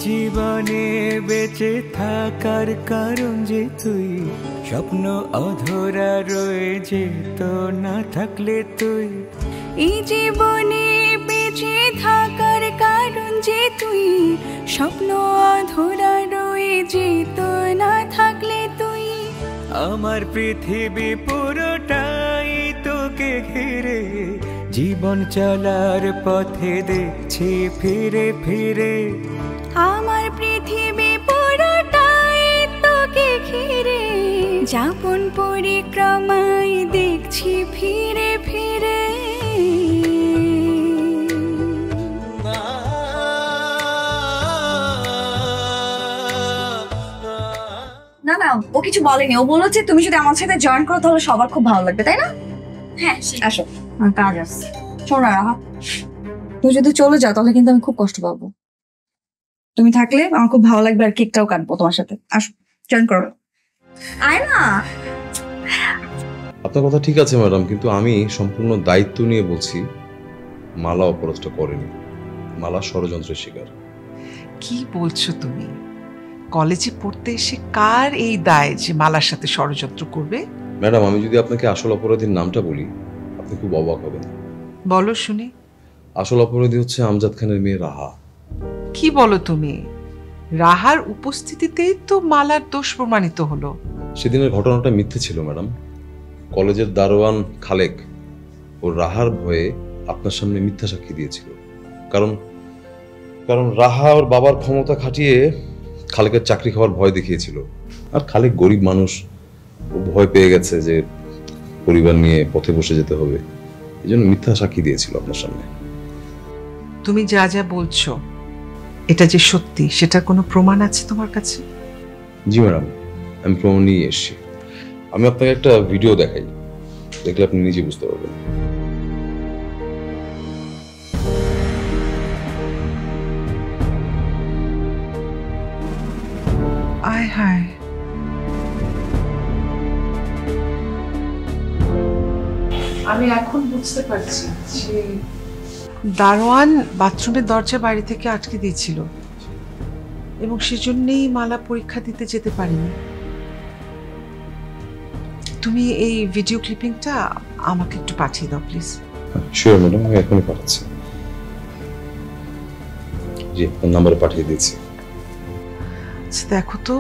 জীবনে বেঁচে থাকার কারণ যে তুই, স্বপ্ন অধরা রয়ে যেত না থাকলে তুই। এই জীবনে বেঁচে থাকার কারণ যে তুই, স্বপ্ন অধরা রয়ে যেত না থাকলে তুই। আমার পৃথিবী পুরোটাই তোকে ঘিরে, জীবন চলার পথে দেখছি ফিরে ফিরে। আমার পৃথিবী পুরোটাই তোকে ঘিরে, যাপন পরিক্রমায় দেখছি ফিরে ফিরে। না না, ও কিছু বলেনি। ও বলেছে তুমি যদি আমার সাথে জয়েন করো তাহলে সবার খুব ভালো লাগবে, তাই না? হ্যাঁ আসো, আমার কাজ আছে। শোনো রাহা, তুমি যদি চলে যাও তাহলে কিন্তু আমি খুব কষ্ট পাবো। তুমি থাকলে আমার খুব ভালো লাগবে, আর কেকটাও কাটবো তোমার সাথে। আসো, জয়েন করো। আয় না। আপনার কথা ঠিক আছে ম্যাডাম, কিন্তু আমি সম্পূর্ণ দায়িত্ব নিয়ে বলছি, মালা অপরাধটা করেনি। মালা ষড়যন্ত্রের শিকার। কি বলছো তুমি? কলেজে পড়তে এসে কার এই দায় যে মালার সাথে ষড়যন্ত্র করবে? ম্যাডাম, আমি যদি আপনাকে আসল অপরাধীর নামটা বলি আপনি খুব অবাক হবেন। বলো শুনি। আসল অপরাধী হচ্ছে আমজাদ খানের মেয়ে রাহা। কি বলো তুমি? রাহার উপস্থিতিতেই তো মালার দোষ প্রমাণিত হলো। সেদিনের ঘটনাটা মিথ্যে ছিল ম্যাডাম। কলেজের দারোয়ান খালেক ও রাহার ভয়ে আপনার সামনে মিথ্যা সাক্ষী দিয়েছিল। কারণ কারণ রাহা ওর বাবার ক্ষমতা খাটিয়ে খালেকের চাকরি খাওয়ার ভয় দেখিয়েছিল। আর খালেক গরিব মানুষ, ও ভয় পেয়ে গেছে যে পরিবার নিয়ে পথে বসে যেতে হবে, এই জন্য মিথ্যা সাক্ষী দিয়েছিল আপনার সামনে। তুমি যা যা বলছো এটা যে সত্যি সেটার কোনো প্রমাণ আছে তোমার কাছে? জি ম্যাডাম, আমি প্রমাণ নিয়ে এসেছি। আমি আপনাকে একটা ভিডিও দেখাই, দেখলে আপনি নিজে বুঝতে পারবেন। আয় হায়, আমি এখন বুঝতে পারছি যে দারোয়ান বাথরুমের দরজা বাইরে থেকে আটকে দিয়েছিল এবং সেজন্যই মালা পরীক্ষা দিতে যেতে পারেনি। তুমি এই ভিডিও ক্লিপিংটা আমাকে একটু পাঠিয়ে দাও প্লিজ। শিওর ম্যাডাম, আমি এখনই পাঠাচ্ছি। জি, আপনার নাম্বারে পাঠিয়ে দিচ্ছি। আচ্ছা দেখো তো,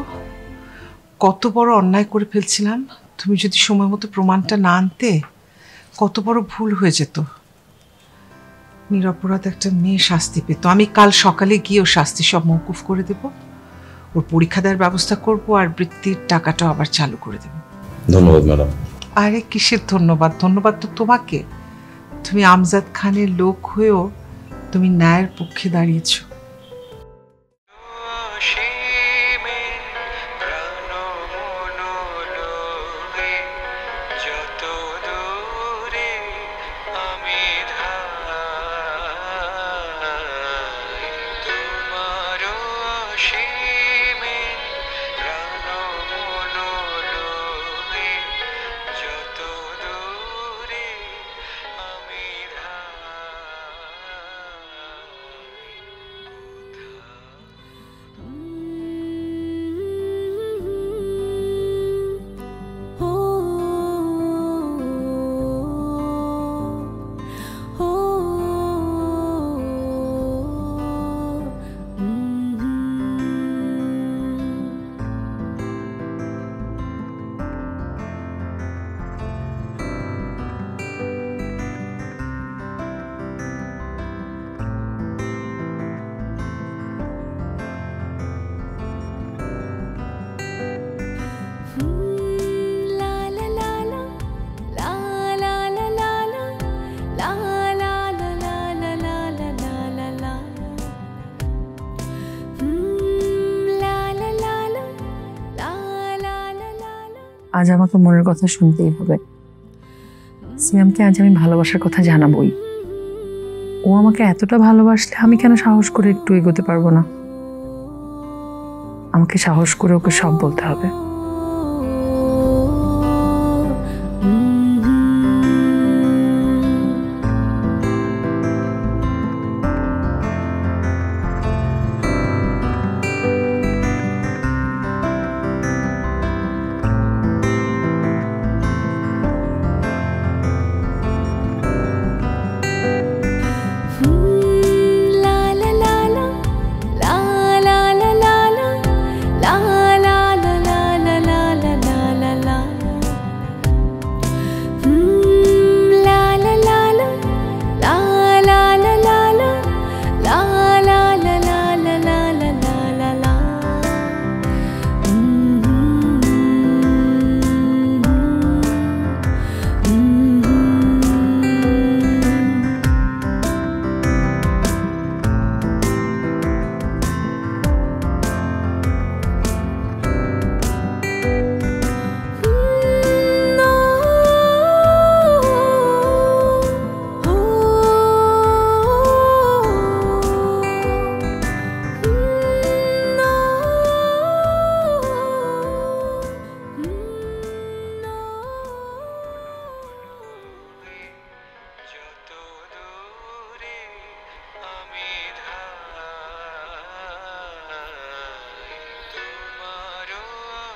কত বড় অন্যায় করে ফেলছিলাম। তুমি যদি সময় মতো প্রমাণটা না আনতে কত বড় ভুল হয়ে যেত। নিরপরাধ একটা মেয়ে শাস্তি পেত। আমি কাল সকালে গিয়ে ওর শাস্তি সব মওকুফ করে দেব, ওর পরীক্ষা দেওয়ার ব্যবস্থা করব, আর বৃত্তির টাকাটাও আবার চালু করে দেব। ধন্যবাদ ম্যাডাম। আরে কিসের ধন্যবাদ? ধন্যবাদ তো তোমাকে। তুমি আমজাদ খানের লোক হয়েও তুমি ন্যায়ের পক্ষে দাঁড়িয়েছো। আজ আমাকে মনের কথা শুনতেই হবে। সিয়ামকে আজ আমি ভালোবাসার কথা জানাবই। ও আমাকে এতটা ভালোবাসলে আমি কেন সাহস করে একটু এগোতে পারবো না? আমাকে সাহস করে ওকে সব বলতে হবে।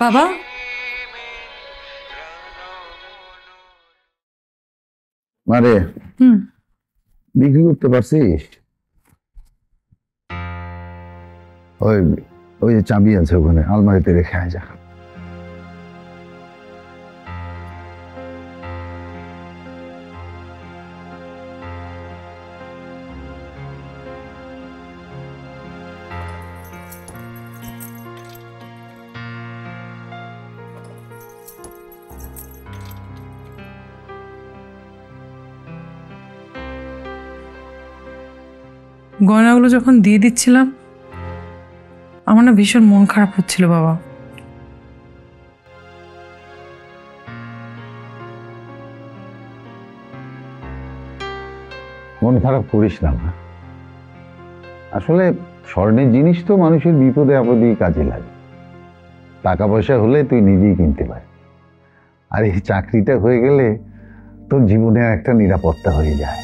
বাবা, মারে বিক্রি করতে পারছিস? ওই ওই যে চাবি আছে ওখানে আলমারিতে রেখে আয় যা। গয়নাগুলো যখন দিয়ে দিচ্ছিলাম আমার না ভীষণ মন খারাপ হচ্ছিল বাবা। মন খারাপ করিস না মা। আসলে স্বর্ণের জিনিস তো মানুষের বিপদে আপদেই কাজে লাগে। টাকা পয়সা হলে তুই নিজেই কিনতে পারবি, আর এই চাকরিটা হয়ে গেলে তোর জীবনে একটা নিরাপত্তা হয়ে যায়।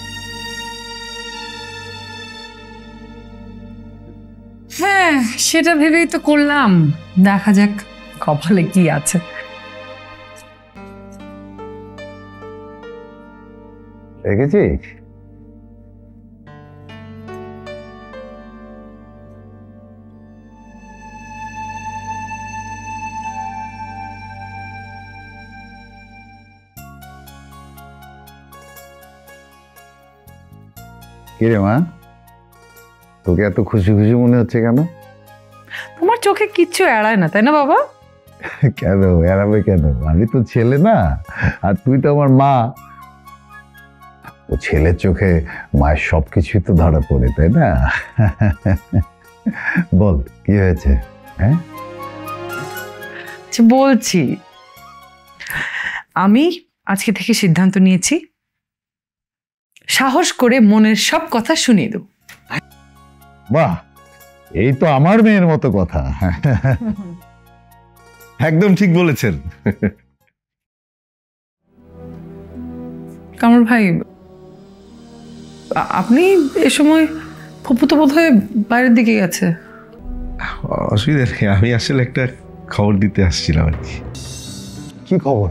হ্যাঁ, সেটা ভেবেই তো করলাম, দেখা যাক কপালে কি আছে। দেখেছিস কিরে মা, তোকে এত খুশি খুশি মনে হচ্ছে কেন? তোমার চোখে কিচ্ছু এড়ায় না, তাই না বাবা? কেন এড়াবে কেন? আমি তো ছেলে না, আর তুই তো আমার মা। ও ছেলের চোখে মায়ের সবকিছুই তো ধরা পড়ে, তাই না? বল কি হয়েছে? হ্যাঁ বলছি, আমি আজকে থেকে সিদ্ধান্ত নিয়েছি সাহস করে মনের সব কথা শুনিয়ে দেব। বাহ, এই তো আমার মেয়ের মতো কথা। একদম ঠিক বলেছেন। কামরুল ভাই, আপনি এ সময় ফুপু তো বোধহয় বাইরের দিকে গেছে। অসুবিধা নেই, আমি আসলে একটা খবর দিতে আসছিলাম আর কি। কি খবর?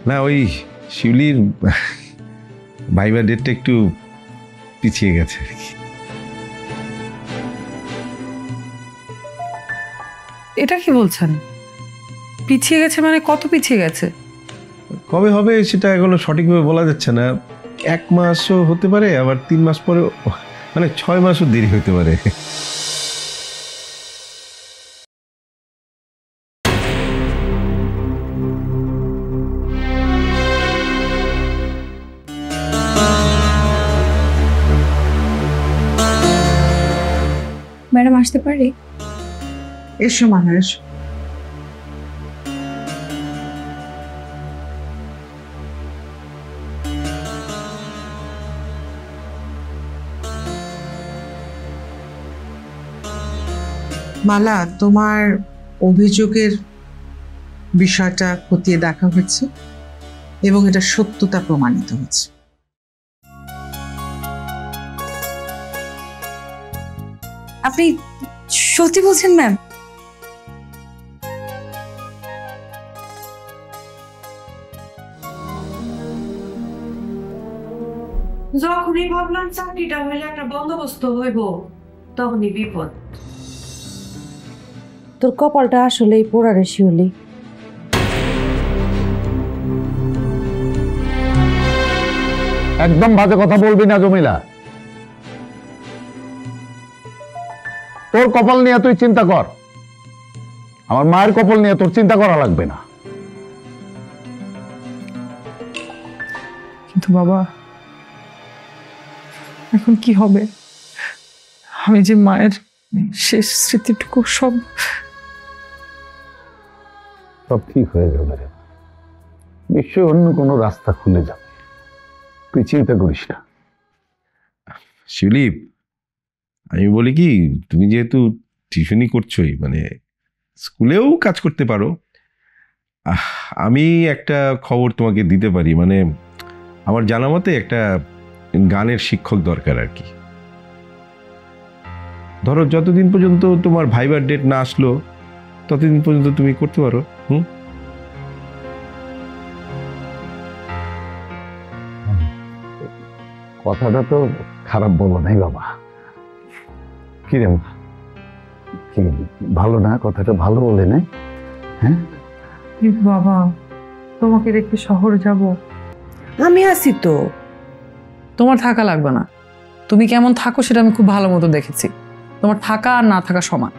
না, ওই শিউলির ভাইবা ডেটটা একটু পিছিয়ে গেছে আর কি। এটা কি বলছেন? পিছিয়ে গেছে মানে কত পিছিয়ে গেছে? কবে হবে সেটা এখনো সঠিকভাবে বলা যাচ্ছে না। 1 মাসও হতে পারে, আবার 3 মাস পরে, মানে 6 মাসও দেরি হতে পারে। ম্যাডাম আসতে পারি? এসো মানা, এসো। মালা, তোমার অভিযোগের বিষয়টা খতিয়ে দেখা হচ্ছে এবং এটা সত্যতা প্রমাণিত হচ্ছে। আপনি সত্যি বলছেন ম্যাম? যখনই ভাবলাম চাকরিটা হইলে একটা বন্দোবস্ত হইব, তখনই বিপদ। তোর কপালটা আসলেই পোড়া রে শিউলি। একদম বাজে কথা বলবি না জমিলা। তোর কপাল নিয়ে তুই চিন্তা কর, আমার মায়ের কপাল নিয়ে তোর চিন্তা করা লাগবে না। কিন্তু বাবা, এখন কি হবে? আমি যে মায়ের শেষ স্মৃতিটুকু সব সব ঠিক হয়ে যাবে রে, নিশ্চয়ই অন্য কোনো রাস্তা খুলে যাবে, তুই চিন্তা করিস না। শিউলি, আমি বলি কি, তুমি যেহেতু টিউশনই করছোই, মানে স্কুলেও কাজ করতে পারো। আমি একটা খবর তোমাকে দিতে পারি, মানে আমার জানা মতে একটা গানের শিক্ষক দরকার আর কি। ধরো যতদিন পর্যন্ত তোমার ভাইবার ডেট না আসলো, ততদিন পর্যন্ত তুমি করতে পারো। কথাটা তো খারাপ বলো নাই বাবা। কি রে মা, কি ভালো না? কথাটা ভালো বলে নাই? হ্যাঁ বাবা, তোমাকে রেখে শহরে যাব? আমি আছি তো। তোমার থাকা লাগবে না। তুমি কেমন থাকো সেটা আমি খুব ভালো মতো দেখেছি। তোমার থাকা আর না থাকা সমান।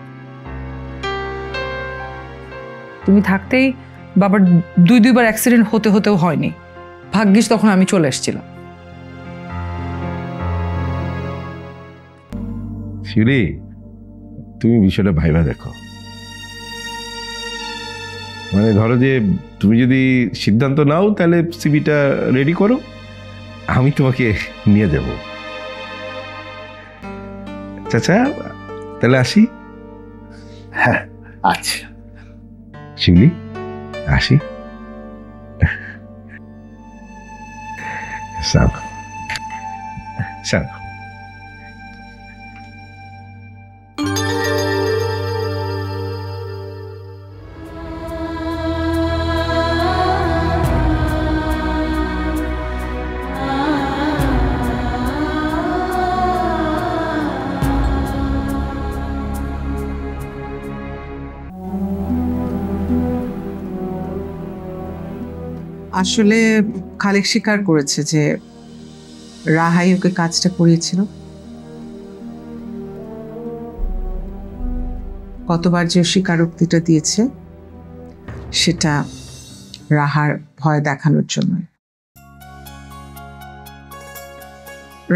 তুমি থাকতেই বাবার দুইবার অ্যাক্সিডেন্ট হতেও হয়নি। ভাগ্যিস তখন আমি চলে এসেছিলাম। শিউলি, তুমি বিষয়টা ভাইবা দেখো। মানে ধরো যে তুমি যদি সিদ্ধান্ত নাও তাহলে সিভিটা রেডি করো, আমি তোমাকে নিয়ে যাব। চাচা তাহলে আসি? হ্যাঁ আচ্ছা শিউলি আসি। সাব সাব আসলে খালেক স্বীকার করেছে যে রাহাই ওকে কাজটা করিয়েছিল। কতবার যে স্বীকারোক্তিটা দিয়েছে সেটা রাহার ভয় দেখানোর জন্য।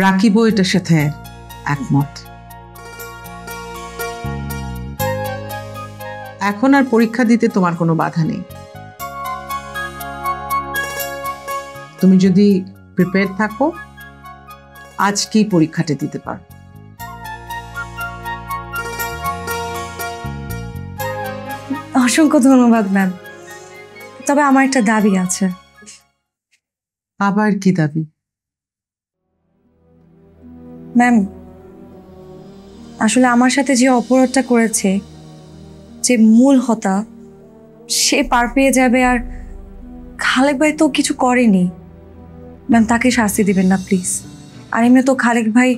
রাকিবও এটার সাথে একমত। এখন আর পরীক্ষা দিতে তোমার কোনো বাধা নেই। তুমি যদি প্রিপেয়ার থাকো আজকেই পরীক্ষাটা দিতে পারো। অসংখ্য ধন্যবাদ ম্যাম। তবে আমার একটা দাবি আছে। আবার কি দাবি? ম্যাম, আসলে আমার সাথে যে অপরাধটা করেছে, যে মূল হোতা, সে পার পেয়ে যাবে। আর খালেক ভাই তো কিছু করেনি। ম্যাম, তাকে শাস্তি দিবেন না প্লিজ। আর এমনি তো খালেক ভাই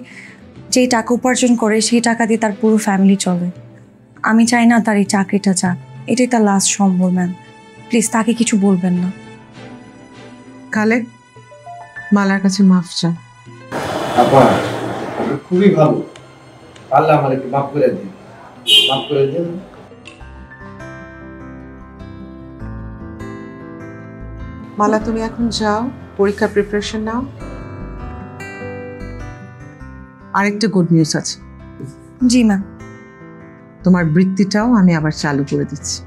যেই টাকা উপার্জন করে সেই টাকা দিয়ে তার পুরো ফ্যামিলি চলে। আমি চাই না তার এই চাকরিটা যাক। এটাই তার লাস্ট সম্বল। ম্যাম প্লিজ তাকে কিছু বলবেন না। খালেক, মালার কাছে মাফ চা। আপা খুবই ভালো, আল্লাহ আমার একটু মাফ করে দিন, মাফ করে দিন। মালা, তুমি এখন যাও, পরীক্ষার প্রিপারেশন নাও। আরেকটা গুড নিউজ আছে। জি ম্যাম। তোমার বৃত্তিটাও আমি আবার চালু করে দিচ্ছি।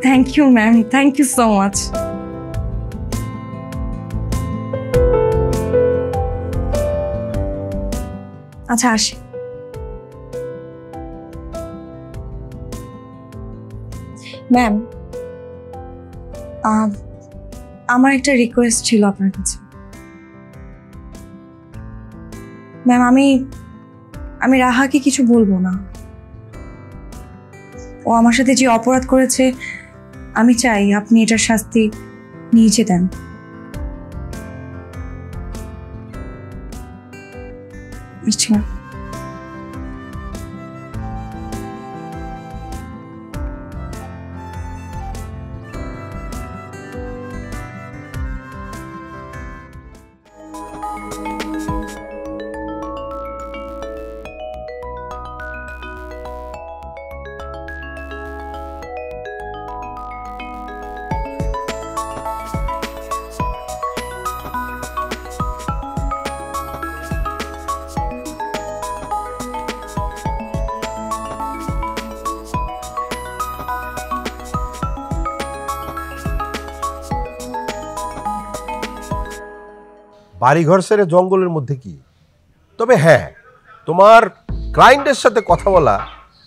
Thank you ma'am, thank you so much. আচ্ছা আসি। ম্যাম, আমার একটা রিকোয়েস্ট ছিল আপনার কাছে। ম্যাম, আমি রাহাকে কিছু বলবো না। ও আমার সাথে যে অপরাধ করেছে, আমি চাই আপনি এটার শাস্তি নিজে দেন। আচ্ছা। বাড়িঘর ছেড়ে জঙ্গলের মধ্যে কি? তবে হ্যাঁ, তোমার ক্লায়েন্টের সাথে কথা বলা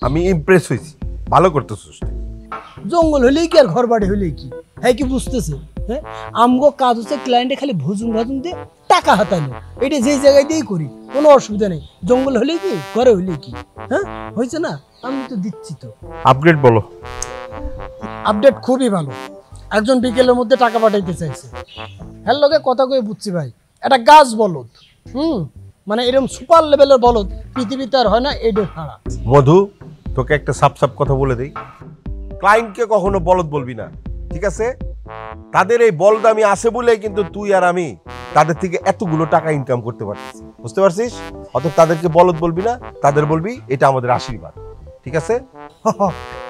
আমি ইমপ্রেস হয়েছি। ভালো করতেছিস। জঙ্গল হলেই কি আর ঘর বাড়ি হলেই কি? হ্যাঁ কি বুঝতেছে? হ্যাঁ আমগো কাজ হচ্ছে ক্লায়েন্টে খালি ভুজুং ভাজুং দিয়ে টাকা হাতানো, এটা যেই জায়গায় দিয়েই করি, কোনো অসুবিধা নেই। জঙ্গল হলে কি ঘরে হইলে কি, হ্যাঁ হয়েছে না, আমি তো দিচ্ছি তো। আপডেট বলো। আপডেট খুবই ভালো, একজন বিকেলের মধ্যে টাকা পাঠাইতে চাইছে। হ্যাঁ লোকে কথা কয়ে বুঝছি ভাই, একটা গাছ বলদ, মানে এরকম সুপার লেভেলের বলদ পৃথিবীতে আর হয় না, এডে ছাড়া। মধু, তোকে একটা সাপ সাপ কথা বলে দেই, ক্লায়েন্টকে কখনো বলদ বলবি না, ঠিক আছে? তাদের এই বলদামি আছে বলেই কিন্তু তুই আর আমি তাদের থেকে এতগুলো টাকা ইনকাম করতে পারতেছি, বুঝতে পারছিস? অতএব তাদেরকে বলদ বলবি না, তাদের বলবি এটা আমাদের আশীর্বাদ, ঠিক আছে?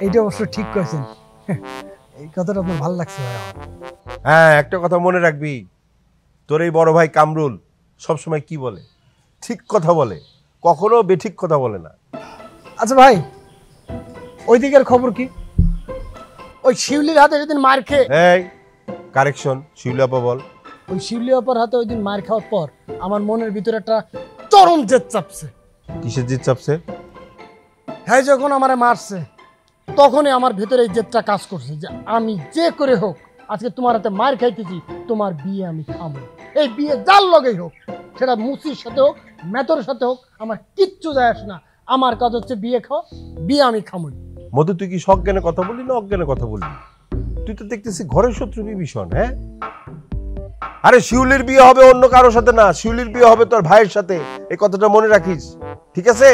এইটা অবশ্য ঠিক করেছেন, এই কথাটা আপনার ভালো লাগছে ভাই। হ্যাঁ, একটা কথা মনে রাখবি, তোর এই বড় ভাই কামরুল সবসময় কি বলে, ঠিক কথা বলে, কখনো বেঠিক কথা বলে না। আচ্ছা ভাই, ওই দিকের খবর কি? ওই শিউলির হাতে যেদিন মার খেয়ে, এই কারেকশন, শিউলি আপা বল। ওই শিউলি আপার হাতে ওই দিন মার খাওয়ার পর আমার মনের ভিতরে একটা চরম জেদ চাপছে। কিসের জিদ চাপছে? হ্যাঁ, যখন আমারে মারছে তখনই আমার ভিতরে এই জেদটা কাজ করছে যে আমি যে করে হোক আজকে তোমার হাতে মার খাইতেছি, তোমার বিয়ে আমি খাবো। এই বিয়ে যার লগেই হোক, সেটা মুসির সাথে হোক, মেতর সাথে হোক, আমার কিচ্ছু যায় আসে না। আমার কাজ হচ্ছে বিয়ে খাওয়া, বিয়ে আমি খামই। মধু, তুই কি সজ্ঞানে কথা বললি না অজ্ঞানে কথা বললি? তুই তো দেখতেছি ঘরের শত্রু বিভীষণ। হ্যাঁ, আরে শিউলির বিয়ে হবে অন্য কারোর সাথে না, শিউলির বিয়ে হবে তোর ভাইয়ের সাথে, এই কথাটা মনে রাখিস, ঠিক আছে?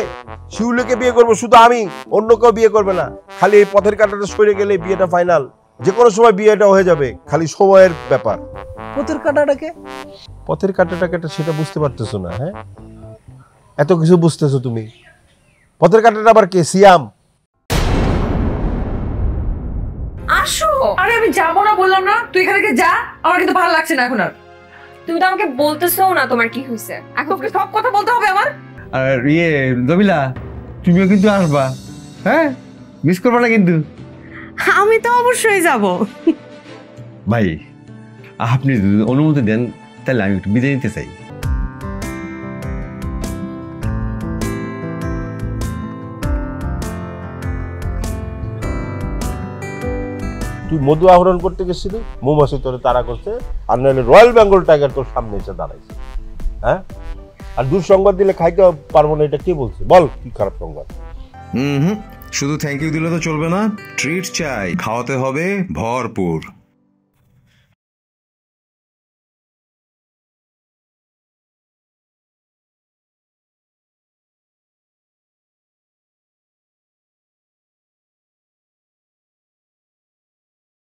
শিউলিকে বিয়ে করবো শুধু আমি, অন্য কেউ বিয়ে করবে না। খালি এই পথের কাঁটাটা সরে গেলে বিয়েটা ফাইনাল, যে কোনো সময় বিয়েটা হয়ে যাবে, খালি সময়ের ব্যাপার। পথের কাঁটাটাকে? পথের কাঁটাটাকে সেটা বুঝতে পারতেছো না? হ্যাঁ, এত কিছু বুঝতেছো তুমি, পথের কাঁটাটা আবার কে? সিয়াম। আসো। আরে আমি যাবো না বললাম না, তুই এখান থেকে যা, আমার কিন্তু ভালো লাগছে না এখন আর। তুমি তো আমাকে বলতেছো না তোমার কি হয়েছে, এখন সব কথা বলতে হবে আমার? আর জমিলা, তুমিও কিন্তু আসবা, হ্যাঁ, মিস করবা না কিন্তু। আমি তো অবশ্যই যাব। ভাই, আপনি যদি অনুমতি দেন তাহলে আমি একটু বিদায় নিতে চাই। তুই মধু আহরণ করতে গেছিলি, মৌমাছি তোরে তাড়া করছে, আর নাহলে রয়্যাল বেঙ্গল টাইগার তোর সামনে এসে দাঁড়াইছে। হ্যাঁ, আর দুঃসংবাদ দিলে খাইতে পারবো না, এটা কে বলছে? বল কি খারাপ সংবাদ? শুধু থ্যাংক ইউ দিলে তো চলবে না, ট্রিট চাই, খাওয়াতে হবে ভরপুর।